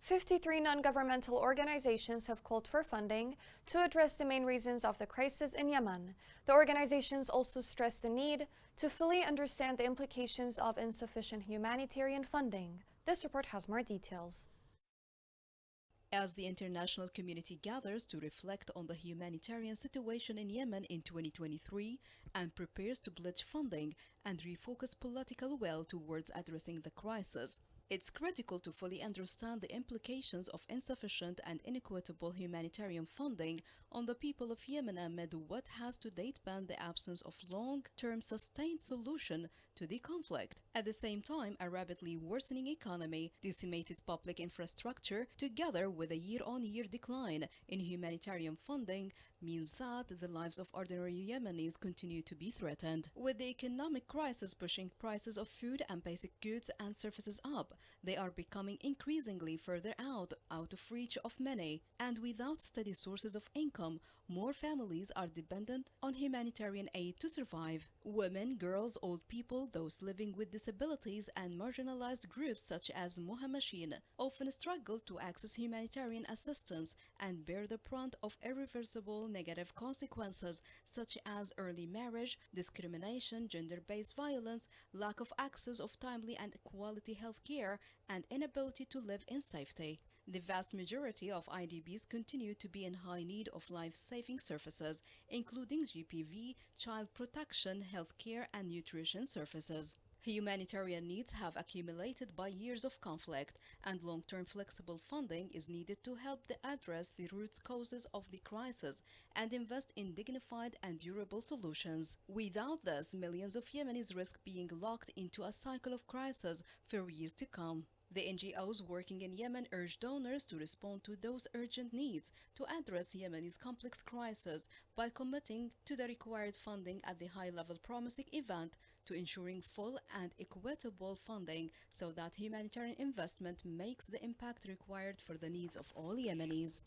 53 non-governmental organizations have called for funding to address the main reasons of the crisis in Yemen. The organizations also stress the need to fully understand the implications of insufficient humanitarian funding. This report has more details. As the international community gathers to reflect on the humanitarian situation in Yemen in 2023 and prepares to pledge funding and refocus political will towards addressing the crisis, it's critical to fully understand the implications of insufficient and inequitable humanitarian funding on the people of Yemen amid what has to date been the absence of long-term sustained solution to the conflict. At the same time, a rapidly worsening economy, decimated public infrastructure, together with a year-on-year decline in humanitarian funding, means that the lives of ordinary Yemenis continue to be threatened. With the economic crisis pushing prices of food and basic goods and services up, they are becoming increasingly further out of reach of many, and without steady sources of income, more families are dependent on humanitarian aid to survive. Women, girls, old people, those living with disabilities, and marginalized groups such as Muhammashin often struggle to access humanitarian assistance and bear the brunt of irreversible negative consequences such as early marriage, discrimination, gender-based violence, lack of access of timely and quality health care, and inability to live in safety. The vast majority of IDPs continue to be in high need of life-saving services, including GPV, child protection, health care, and nutrition services. Humanitarian needs have accumulated by years of conflict, and long-term flexible funding is needed to help address the root causes of the crisis and invest in dignified and durable solutions. Without this, millions of Yemenis risk being locked into a cycle of crisis for years to come. The NGOs working in Yemen urge donors to respond to those urgent needs to address Yemen's complex crisis by committing to the required funding at the high-level promising event to ensuring full and equitable funding so that humanitarian investment makes the impact required for the needs of all Yemenis.